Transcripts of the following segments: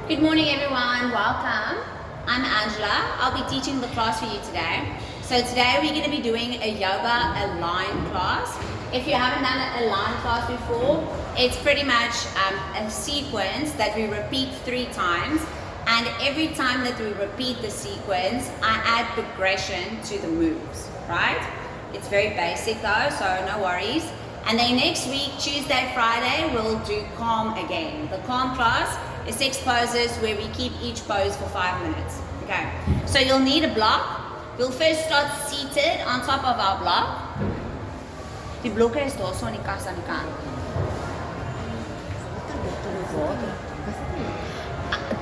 Good morning everyone, welcome. I'm Angela. I'll be teaching the class for you today. So today we're going to be doing a yoga align class. If you haven't done an align class before, it's pretty much a sequence that we repeat 3 times, and every time that we repeat the sequence, I add progression to the moves, right? It's very basic though, so no worries. And then next week, Tuesday, Friday, we'll do calm again. The calm class is 6 poses where we keep each pose for 5 minutes. Okay, so you'll need a block. We'll first start seated on top of our block. Die blokke is daar so aan die kas aan die kant.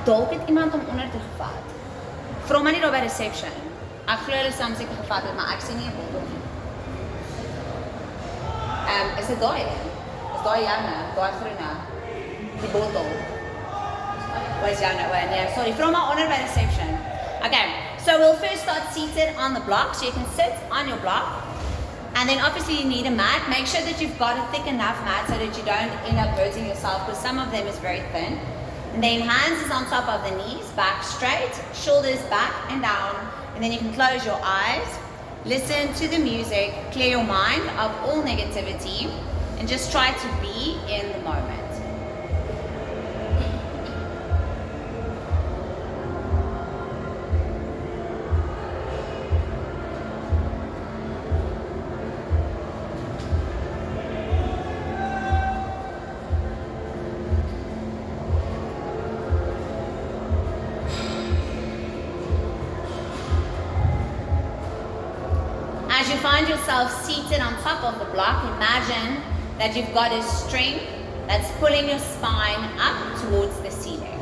Dalk het iemand hom onder te gevat. Vra maar nie daar by reception. Ek glo hulle soms seker gevat het, maar ek sien nie 'n bottel nie. Is dit daai een? Is daai joune? Daai groene? Die bottel? Where's joune? Yeah, sorry, vra maar onder by reception. Okay, so we'll first start seated on the block, so you can sit on your block. And then obviously you need a mat. Make sure that you've got a thick enough mat so that you don't end up hurting yourself, because some of them is very thin. And then hands is on top of the knees, back straight, shoulders back and down. And then you can close your eyes, listen to the music, clear your mind of all negativity, and just try to be in the moment. As you find yourself seated on top of the block, imagine that you've got a string that's pulling your spine up towards the ceiling.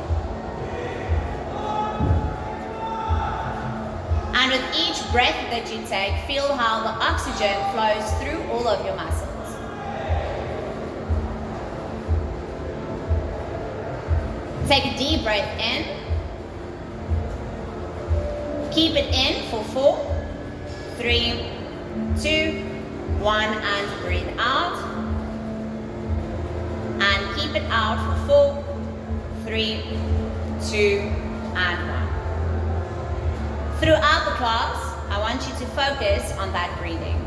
And with each breath that you take, feel how the oxygen flows through all of your muscles. Take a deep breath in. Keep it in for 4, 3, 2, 1, and breathe out. And keep it out for 4, 3, 2, and 1. Throughout the class, I want you to focus on that breathing.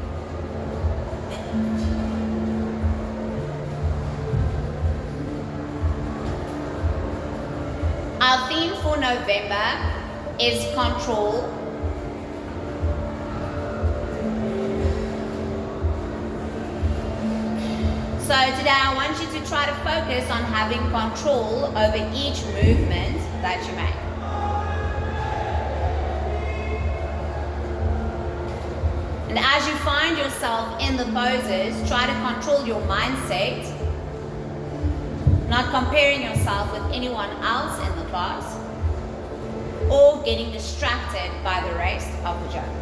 Our theme for November is control. So today I want you to try to focus on having control over each movement that you make. And as you find yourself in the poses, try to control your mindset, not comparing yourself with anyone else in the class, or getting distracted by the rest of the joke.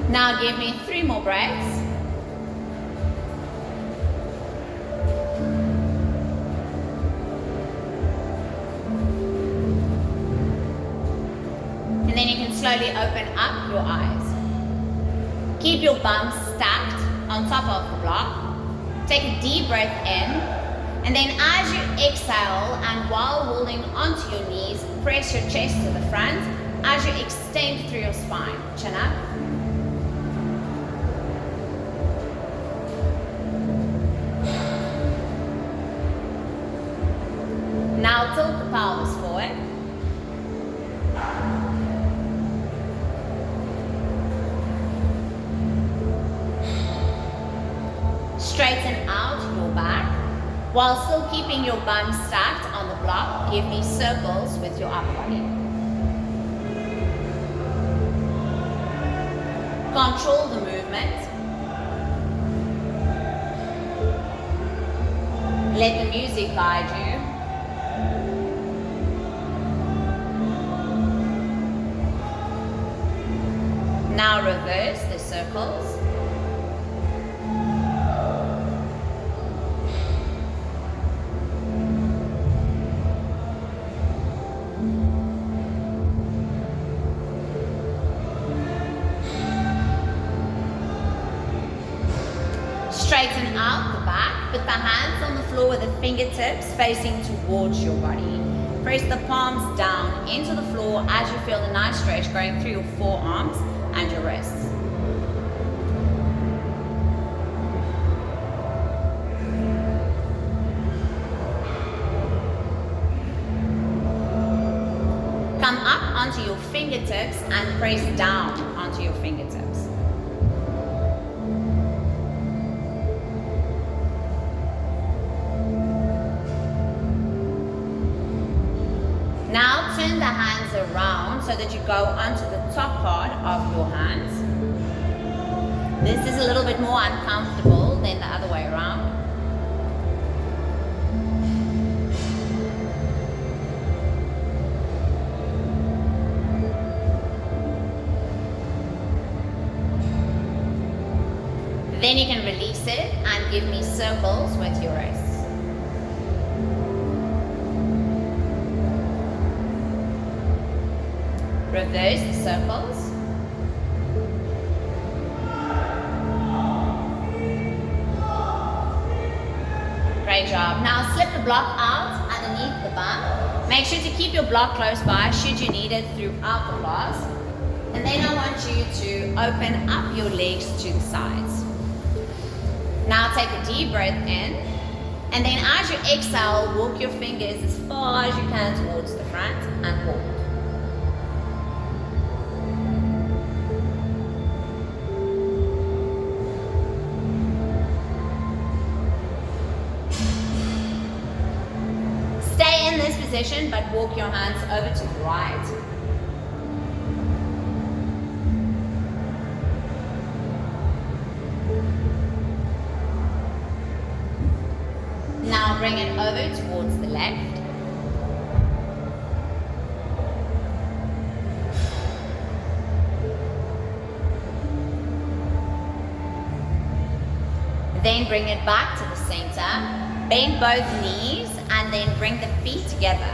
Now give me 3 more breaths. And then you can slowly open up your eyes. Keep your bum stacked on top of the block. Take a deep breath in. And then as you exhale and while holding onto your knees, press your chest to the front as you extend through your spine. Chin up. Now tilt the pelvis forward. Straighten out your back while still keeping your bum stacked on the block. Give me circles with your upper body. Control the movement. Let the music guide you. Now reverse the circles. Straighten out the back. Put the hands on the floor with the fingertips facing towards your body. Press the palms down into the floor as you feel the nice stretch going through your forearms and your wrists. Come up onto your fingertips and press down onto your fingertips. Now turn the hands around so that you go onto the top part of your hands. This is a little bit more uncomfortable than the other way around. Then you can release it and give me circles with your wrists. Reverse the circles. Great job. Now slip the block out underneath the bum. Make sure to keep your block close by should you need it throughout the class. And then I want you to open up your legs to the sides. Now take a deep breath in. And then as you exhale, walk your fingers as far as you can towards the front and hold. Position, but walk your hands over to the right. Now bring it over towards the left. Then bring it back to the center. Bend both knees and then bring the feet together.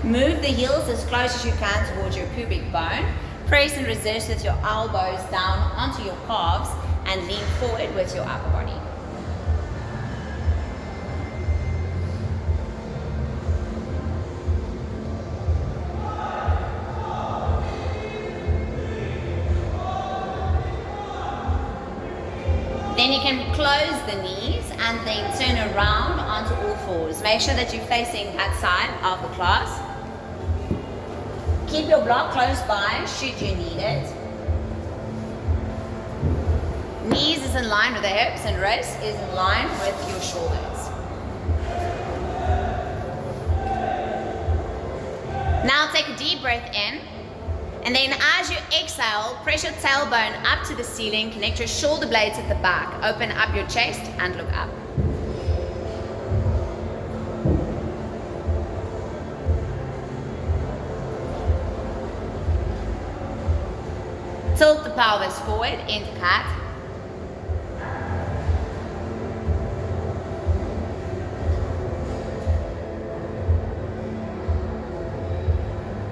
Move the heels as close as you can towards your pubic bone. Press and resist with your elbows down onto your calves and lean forward with your upper body. Then you can close the knees and then turn around onto all fours. Make sure that you're facing that side of the class. Keep your block close by should you need it. Knees is in line with the hips and wrist is in line with your shoulders. Now take a deep breath in. And then as you exhale, press your tailbone up to the ceiling, connect your shoulder blades at the back, open up your chest and look up. Tilt the pelvis forward into cat.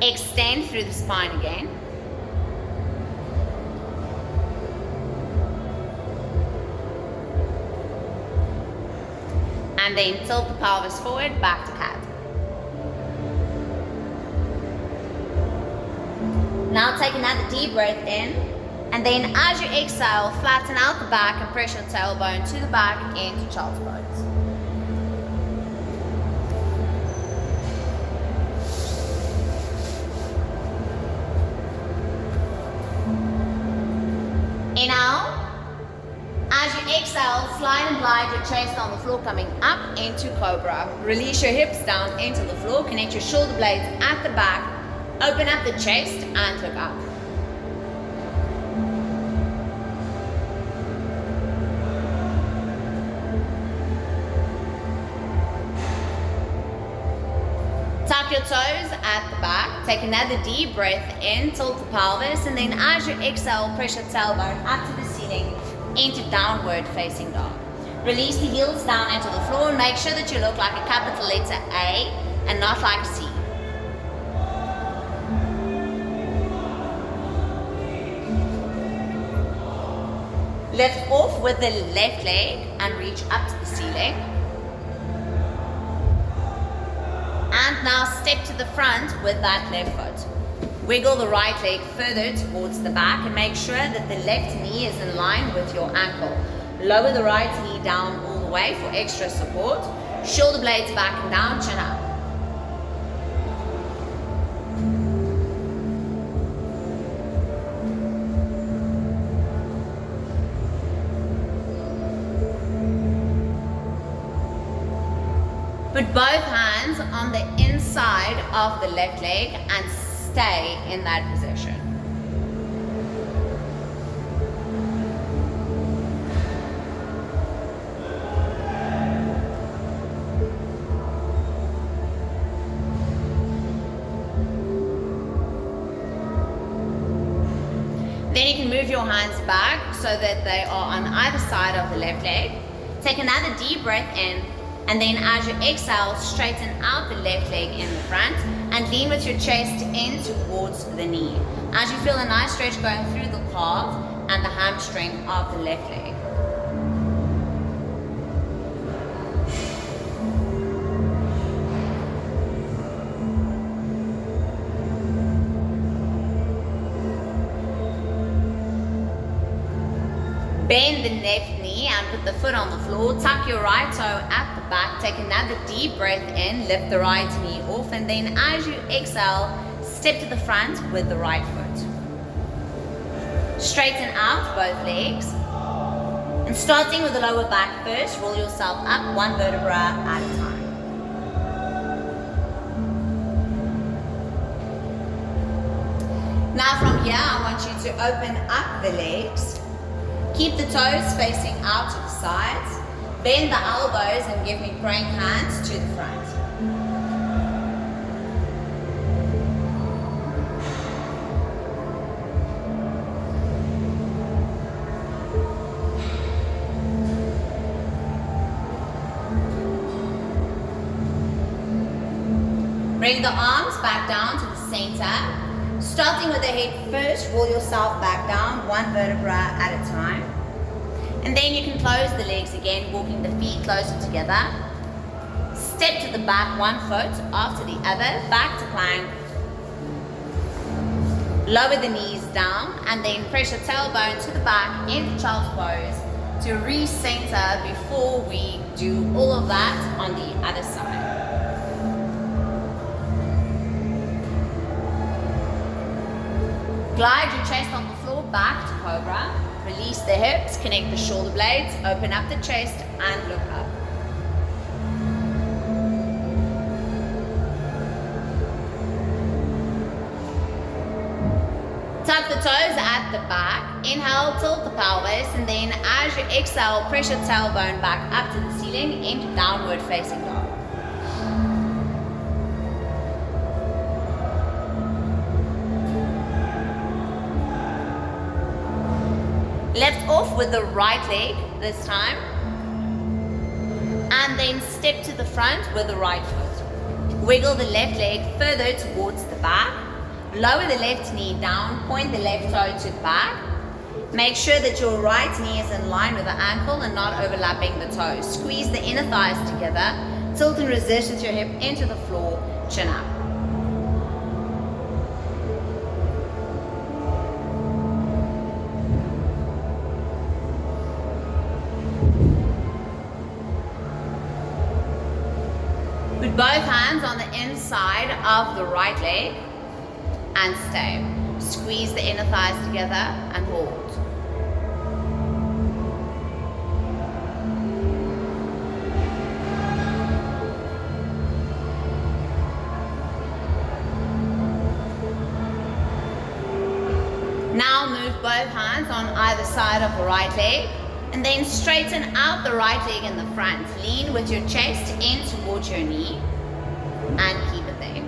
Extend through the spine again. And And then tilt the pelvis forward, back to cat. Now take another deep breath in, and then as you exhale, flatten out the back and press your tailbone to the back into child's pose. Inhale. As you exhale, slide and glide your chest on the floor, coming up into cobra. Release your hips down into the floor, connect your shoulder blades at the back, open up the chest and look up. Tuck your toes at the back, take another deep breath in, tilt the pelvis, and then as you exhale, press your tailbone up to the ceiling into downward facing dog. Release the heels down into the floor and make sure that you look like a capital letter A and not like a C. Lift off with the left leg and reach up to the ceiling. And now step to the front with that left foot. Wiggle the right leg further towards the back and make sure that the left knee is in line with your ankle. Lower the right knee down all the way for extra support. Shoulder blades back and down, chin up. Put both hands on the inside of the left leg and stay in that position. Then you can move your hands back so that they are on either side of the left leg. Take another deep breath in, and then as you exhale, straighten out the left leg in the front and lean with your chest in towards the knee. As you feel a nice stretch going through the calf and the hamstring of the left leg. Bend the left knee and put the foot on the floor. Tuck your right toe at the back. Take another deep breath in. Lift the right knee off. And then as you exhale, step to the front with the right foot. Straighten out both legs. And starting with the lower back first, roll yourself up one vertebra at a time. Now from here, I want you to open up the legs. Keep the toes facing out to the sides. Bend the elbows and give me praying hands to the front. Bring the arms back down to the center. Starting with the head first, roll yourself back down one vertebra at a time. And then you can close the legs again, walking the feet closer together. Step to the back, one foot after the other, back to plank. Lower the knees down and then press your tailbone to the back into child's pose to recenter before we do all of that on the other side. Glide your chest on the floor back to cobra. Release the hips, connect the shoulder blades, open up the chest and look up. Tuck the toes at the back. Inhale, tilt the pelvis, and then as you exhale, press your tailbone back up to the ceiling into downward facing dog. Lift off with the right leg this time. And then step to the front with the right foot. Wiggle the left leg further towards the back. Lower the left knee down, point the left toe to the back. Make sure that your right knee is in line with the ankle and not overlapping the toes. Squeeze the inner thighs together. Tilt and resist with your hip into the floor, chin up. Put both hands on the inside of the right leg and stay. Squeeze the inner thighs together and hold. Now move both hands on either side of the right leg and then straighten out the right leg in the front. Lean with your chest in towards your knee and keep it there.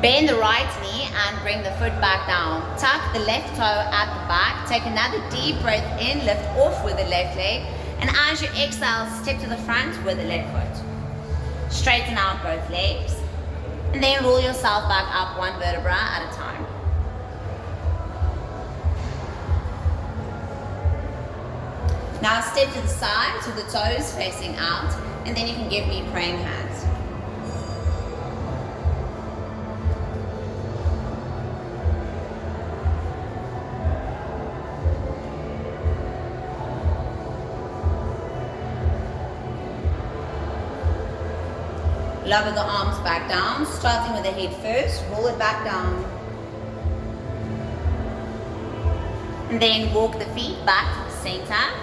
Bend the right knee and bring the foot back down. Tuck the left toe at the back. Take another deep breath in, lift off with the left leg. And as you exhale, step to the front with the left foot. Straighten out both legs. And then roll yourself back up one vertebra at a time. Now step to the side with the toes facing out. And then you can give me praying hands. Lower the arms back down, starting with the head first, roll it back down. And then walk the feet back to the center.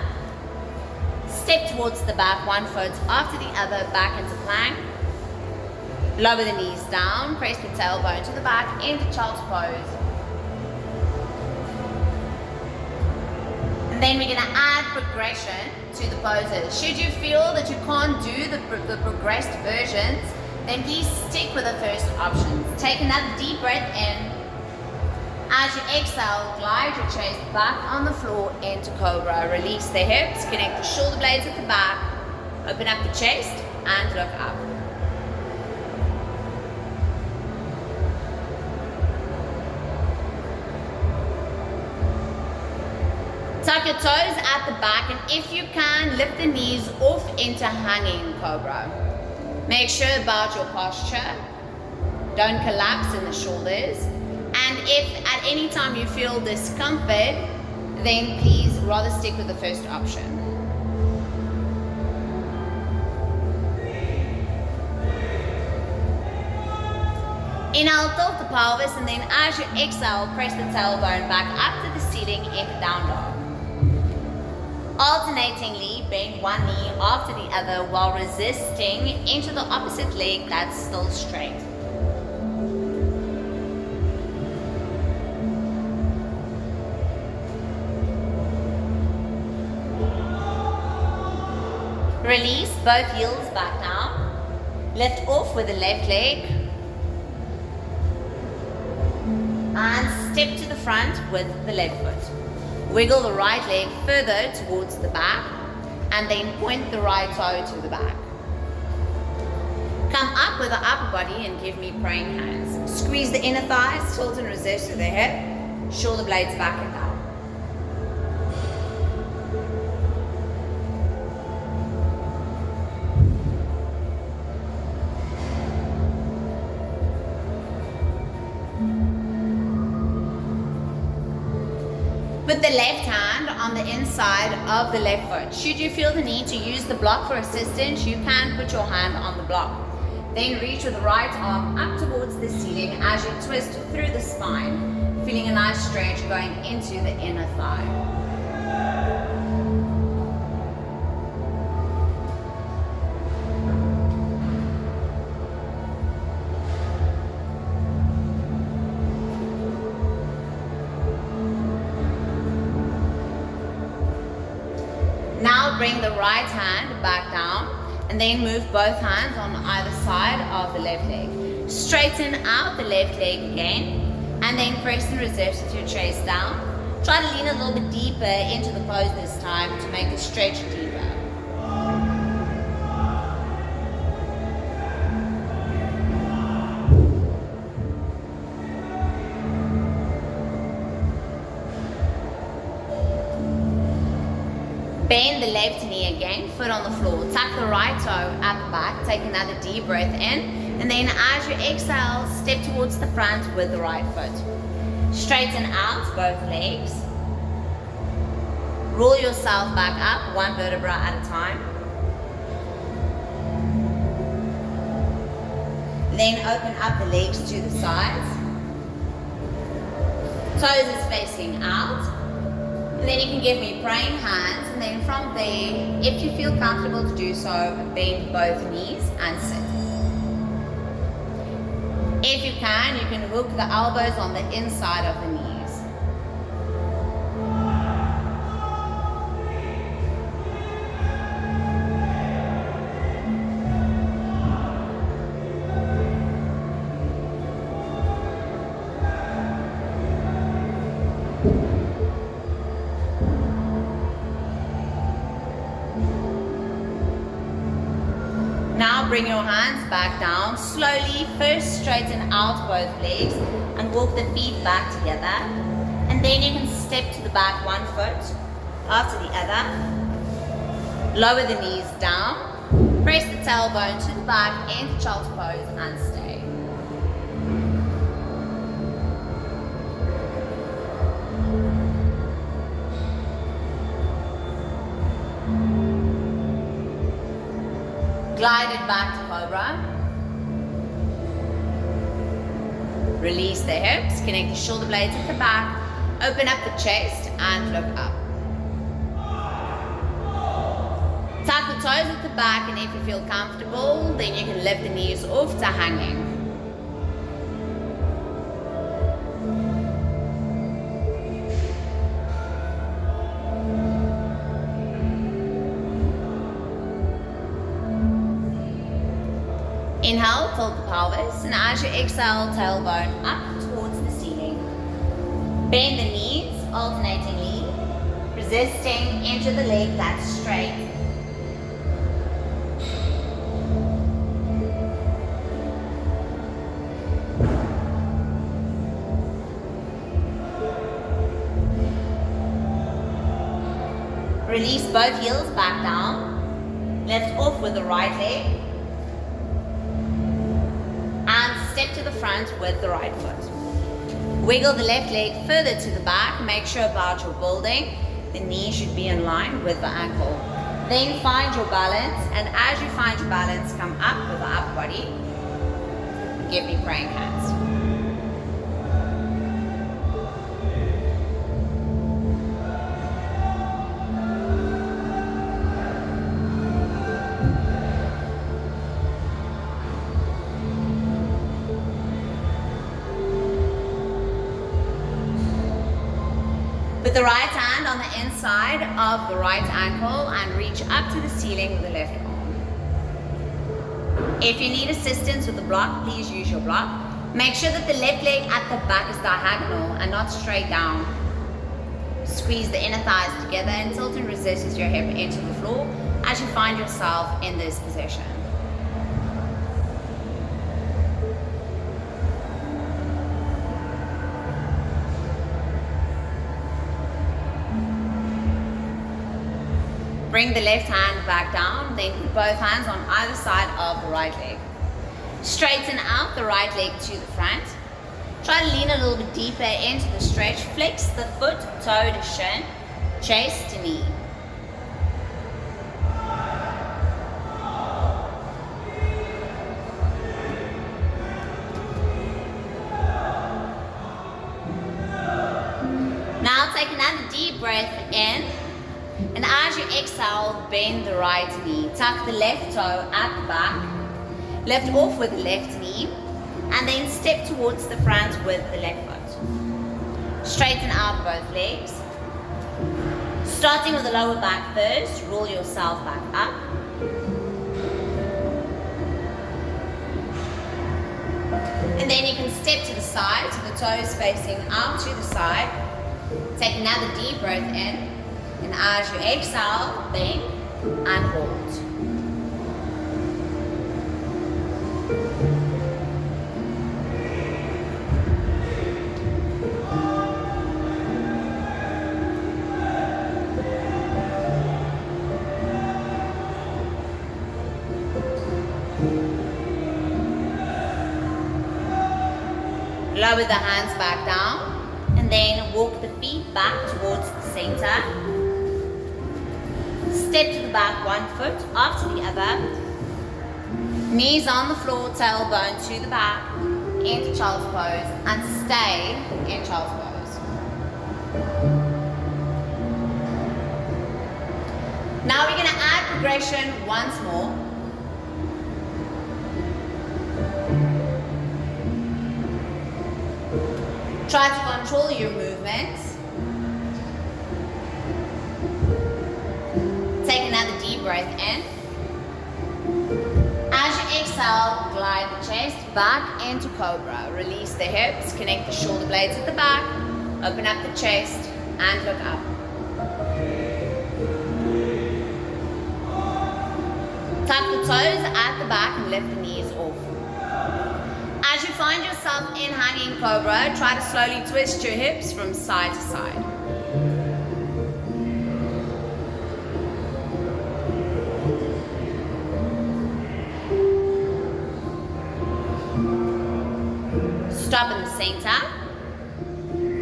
Step towards the back, one foot after the other, back into plank. Lower the knees down, press the tailbone to the back into child's pose. And then we're going to add progression to the poses. Should you feel that you can't do the progressed versions, then please stick with the first options. Take another deep breath in. As you exhale, glide your chest back on the floor into Cobra. Release the hips, connect the shoulder blades at the back, open up the chest and look up. Tuck your toes at the back, and if you can, lift the knees off into hanging Cobra. Make sure about your posture. Don't collapse in the shoulders. And if at any time you feel discomfort, then please rather stick with the first option. Inhale, tilt the pelvis, and then as you exhale, press the tailbone back up to the ceiling into down dog. Alternatingly, bend one knee after the other while resisting into the opposite leg that's still straight. Release both heels back down. Lift off with the left leg. And step to the front with the left foot. Wiggle the right leg further towards the back and then point the right toe to the back. Come up with the upper body and give me praying hands. Squeeze the inner thighs, tilt and resist to the hip, shoulder blades back and down. Put the left hand on the inside of the left foot. Should you feel the need to use the block for assistance, you can put your hand on the block. Then reach with the right arm up towards the ceiling as you twist through the spine, feeling a nice stretch going into the inner thigh. Now bring the right hand back down and then move both hands on either side of the left leg. Straighten out the left leg again and then press and resist with your chest down. Try to lean a little bit deeper into the pose this time to make the stretch deeper. Bend the left knee again, foot on the floor. Tuck the right toe at the back. Take another deep breath in. And then as you exhale, step towards the front with the right foot. Straighten out both legs. Roll yourself back up, one vertebra at a time. Then open up the legs to the sides. Toes is facing out. And then you can give me praying hands, and then from there, if you feel comfortable to do so, bend both knees and sit. If you can hook the elbows on the inside of the knees. Now bring your hands back down. Slowly, first straighten out both legs and walk the feet back together. And then you can step to the back one foot after the other. Lower the knees down. Press the tailbone to the back into child's pose and stay. Glide it back to Cobra. Release the hips, connect the shoulder blades at the back, open up the chest and look up. Tuck the toes at the back, and if you feel comfortable, then you can lift the knees off to hanging. Inhale, tilt the pelvis, and as you exhale, tailbone up towards the ceiling. Bend the knees alternatingly, resisting into the leg that's straight. Release both heels back down. Lift off with the right leg. Step to the front with the right foot. Wiggle the left leg further to the back. Make sure about your building. The knee should be in line with the ankle. Then find your balance, and as you find your balance, come up with the upper body. Give me praying hands. Put the right hand on the inside of the right ankle and reach up to the ceiling with the left arm. If you need assistance with the block, please use your block. Make sure that the left leg at the back is diagonal and not straight down. Squeeze the inner thighs together and tilt and resist as your hip into the floor as you find yourself in this position. Bring the left hand back down, then put both hands on either side of the right leg. Straighten out the right leg to the front. Try to lean a little bit deeper into the stretch. Flex the foot, toe to shin, chest to knee. Now take another deep breath in. And as you exhale, bend the right knee. Tuck the left toe at the back. Lift off with the left knee. And then step towards the front with the left foot. Straighten out both legs. Starting with the lower back first, roll yourself back up. And then you can step to the side, so the toes facing out to the side. Take another deep breath in, and as you exhale, bend and hold. Lower the hands back down and then walk the feet back towards the center. Step to the back 1 foot after the other. Knees on the floor, tailbone to the back into child's pose and stay in child's pose. Now we're going to add progression once more. Try to control your movements. Take another deep breath in. As you exhale, glide the chest back into cobra. Release the hips, connect the shoulder blades at the back, open up the chest and look up. Tuck the toes at the back and lift the knees off. As you find yourself in hanging cobra, try to slowly twist your hips from side to side. Stop in the center.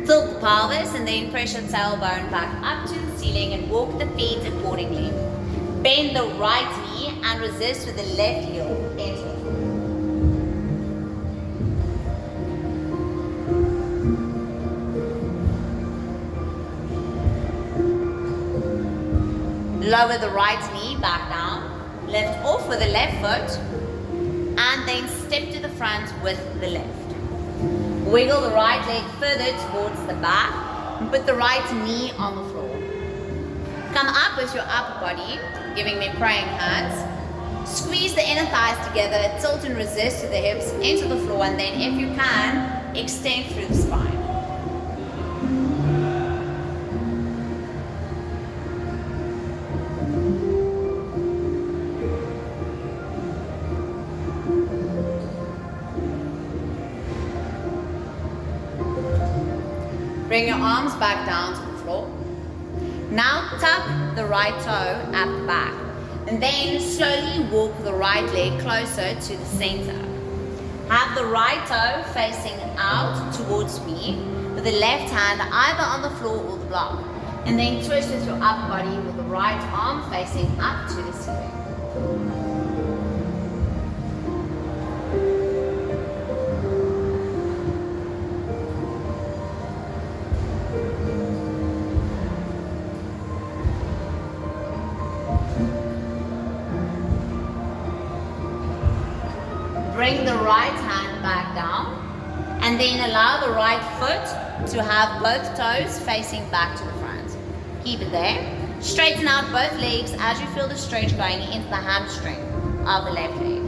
Tilt the pelvis and then press your tailbone back up to the ceiling and walk the feet accordingly. Bend the right knee and resist with the left heel into the floor. Lower the right knee back down, lift off with the left foot, and then step to the front with the left. Wiggle the right leg further towards the back, and put the right knee on the floor. Come up with your upper body, giving me praying hands. Squeeze the inner thighs together, tilt and resist to the hips into the floor, and then if you can, extend through the spine. Bring your arms back down to the floor. Now tuck the right toe at the back and then slowly walk the right leg closer to the center. Have the right toe facing out towards me with the left hand either on the floor or the block, and then twist with your upper body with the right arm facing up to the ceiling. Bring the right hand back down and then allow the right foot to have both toes facing back to the front. Keep it there. Straighten out both legs as you feel the stretch going into the hamstring of the left leg.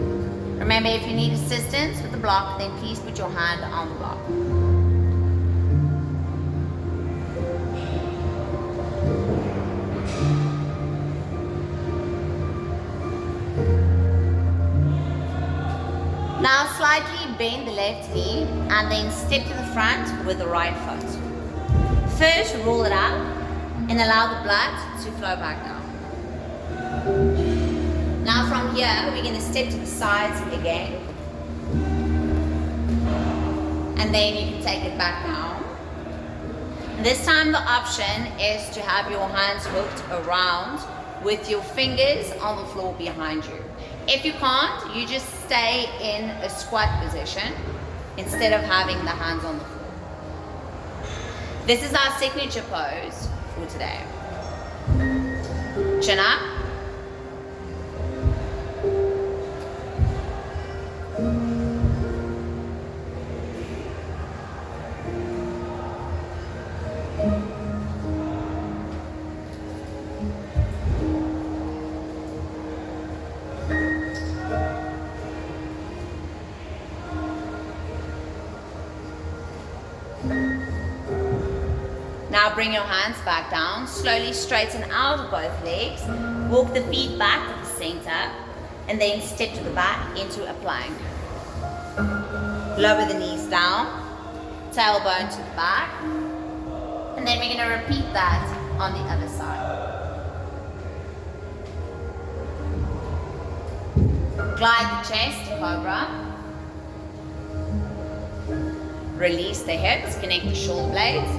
Remember, if you need assistance with the block, then please put your hand on the block. Now slightly bend the left knee and then step to the front with the right foot. First, roll it up and allow the blood to flow back down. Now from here, we're going to step to the sides again. And then you can take it back down. This time the option is to have your hands hooked around with your fingers on the floor behind you. If you can't, you just stay in a squat position instead of having the hands on the floor. This is our signature pose for today. Chin up. Now bring your hands back down. Slowly straighten out of both legs. Walk the feet back to the center. And then step to the back into a plank. Lower the knees down. Tailbone to the back. And then we're going to repeat that on the other side. Glide the chest, cobra. Release the hips, connect the shoulder blades.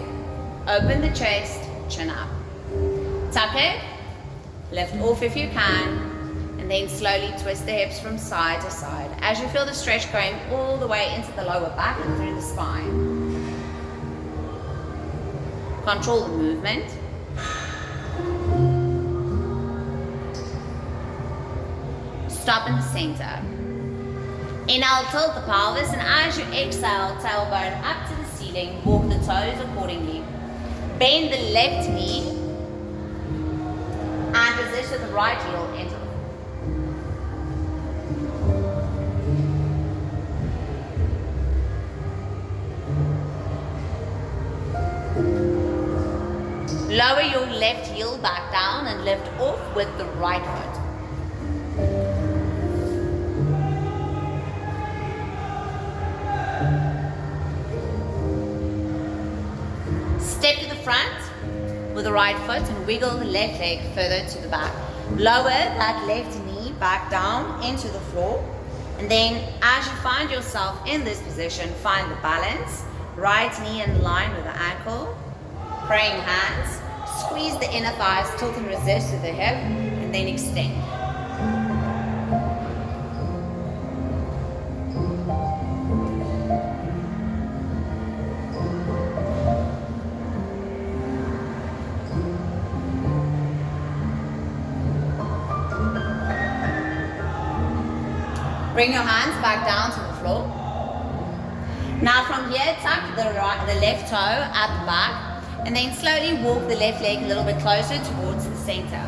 Open the chest, chin up. Tuck it, lift off if you can, and then slowly twist the hips from side to side as you feel the stretch going all the way into the lower back and through the spine. Control the movement. Stop in the center. Inhale, tilt the pelvis, and as you exhale, tailbone up to the ceiling, walk the toes accordingly. Bend the left knee and position the right heel into the floor. Lower your left heel back down and lift off with the right foot. Step to the front with the right foot and wiggle the left leg further to the back. Lower that left knee back down into the floor. And then as you find yourself in this position, find the balance. Right knee in line with the ankle. Praying hands. Squeeze the inner thighs, tilt and resist to the hip, and then extend. Bring your hands back down to the floor. Now from here, tuck the left toe at the back, and then slowly walk the left leg a little bit closer towards the center.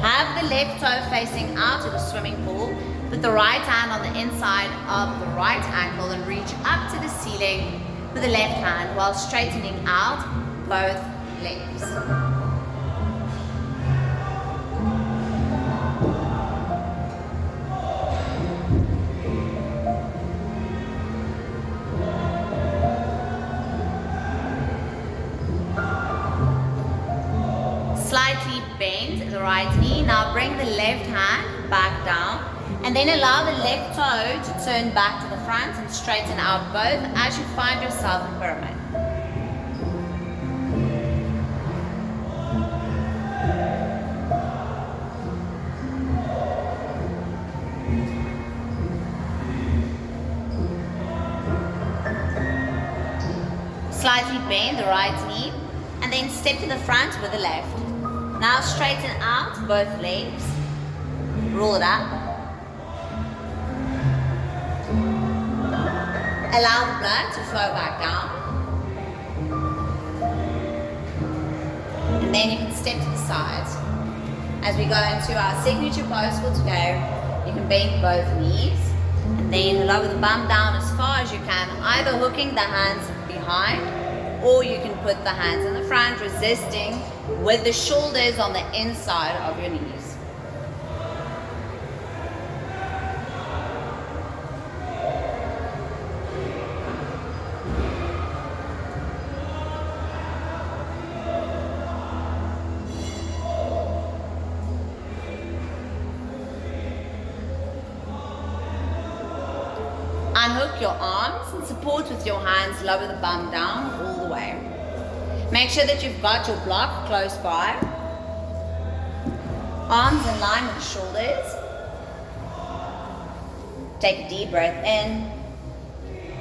Have the left toe facing out of the swimming pool. Put the right hand on the inside of the right ankle and reach up to the ceiling with the left hand while straightening out both legs. Slightly bend the right knee. Now bring the left hand back down and then allow the left toe to turn back to the front and straighten out both as you find yourself in pyramid. Slightly bend the right knee and then step to the front with the left. Now straighten out both legs, roll it up, allow the blood to flow back down, and then you can step to the sides. As we go into our signature pose for today, you can bend both knees, and then lower the bum down as far as you can, either hooking the hands behind, or you can put the hands in the front, resisting with the shoulders on the inside of your knees. Unhook your arms and support with your hands, lower the bum down all the way. Make sure that you've got your block close by. Arms in line with the shoulders. Take a deep breath in.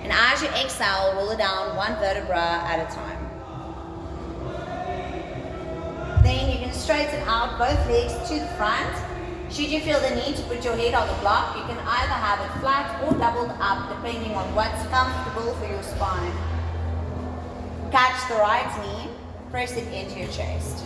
And as you exhale, roll it down one vertebra at a time. Then you can straighten out both legs to the front. Should you feel the need to put your head on the block, you can either have it flat or doubled up depending on what's comfortable for your spine. Catch the right knee, press it into your chest.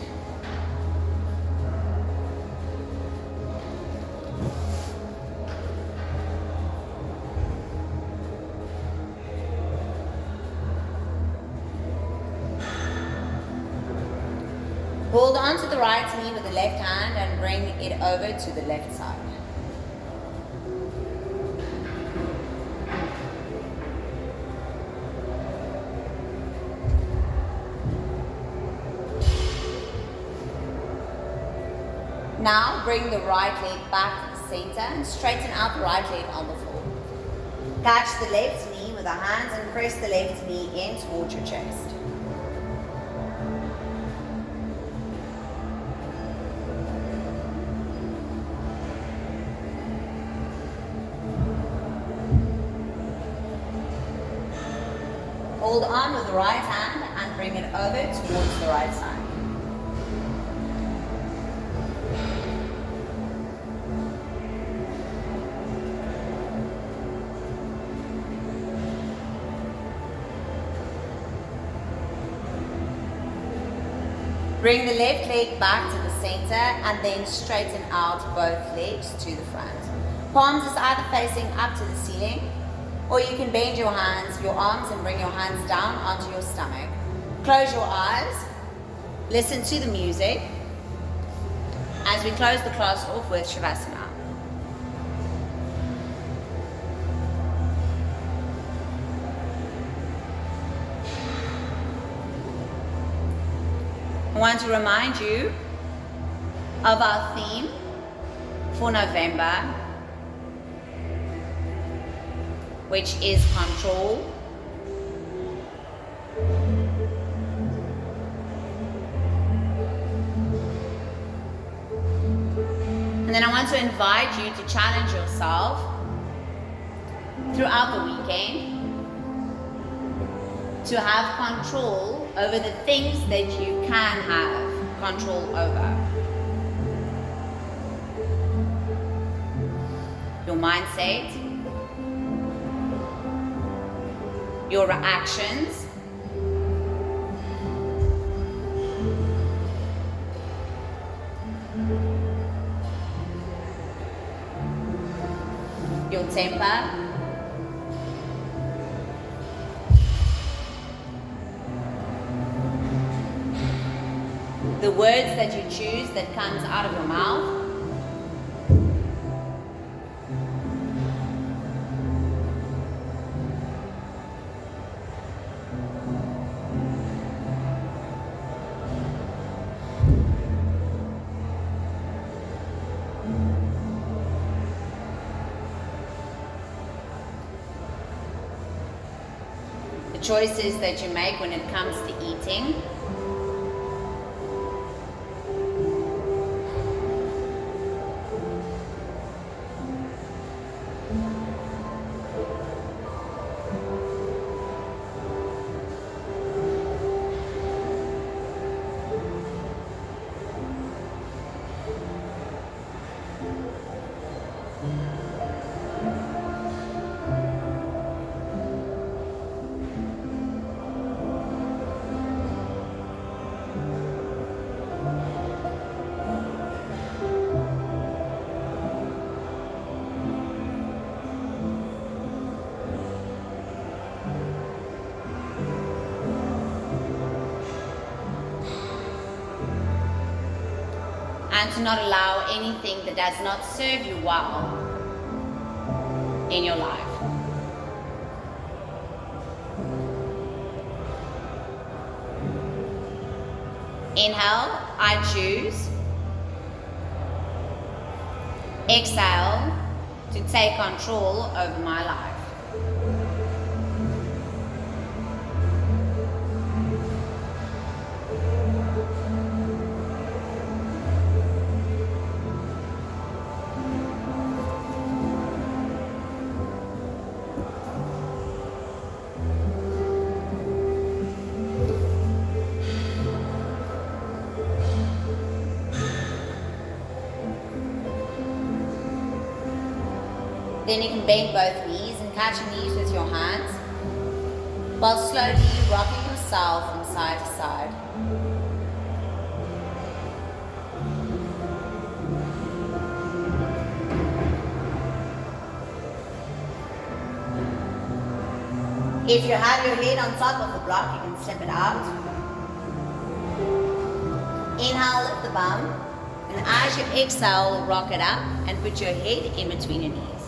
Hold on to the right knee with the left hand and bring it over to the left side. Now bring the right leg back to the center and straighten out the right leg on the floor. Catch the left knee with the hands and press the left knee in towards your chest. Hold on with the right hand and bring it over towards the right side. Bring the left leg back to the center and then straighten out both legs to the front. Palms is either facing up to the ceiling, or you can bend your hands, your arms, and bring your hands down onto your stomach. Close your eyes, listen to the music as we close the class off with Shavasana. I want to remind you of our theme for November, which is control. And then I want to invite you to challenge yourself throughout the weekend to have control over the things that you can have control over. Your mindset, your reactions, your temper, the words that you choose that comes out of your mouth, the choices that you make when it comes to eating, and to not allow anything that does not serve you well in your life. Inhale, I choose. Exhale, to take control over my life. Then you can bend both knees and catch your knees with your hands while slowly rocking yourself from side to side. If you have your head on top of the block, you can step it out. Inhale, lift the bum. And as you exhale, rock it up and put your head in between your knees.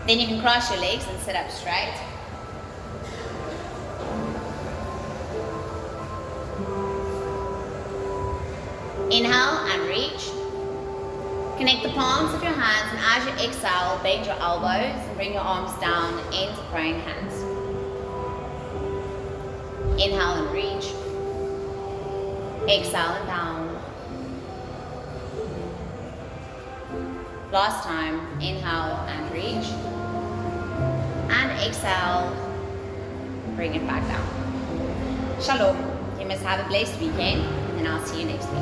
Then you can cross your legs and sit up straight. Inhale and reach. Connect the palms of your hands, and as you exhale, bend your elbows and bring your arms down into praying hands. Inhale and reach. Exhale and down. Last time, inhale and reach. And exhale, bring it back down. Shalom. You must have a blessed weekend, and then I'll see you next week.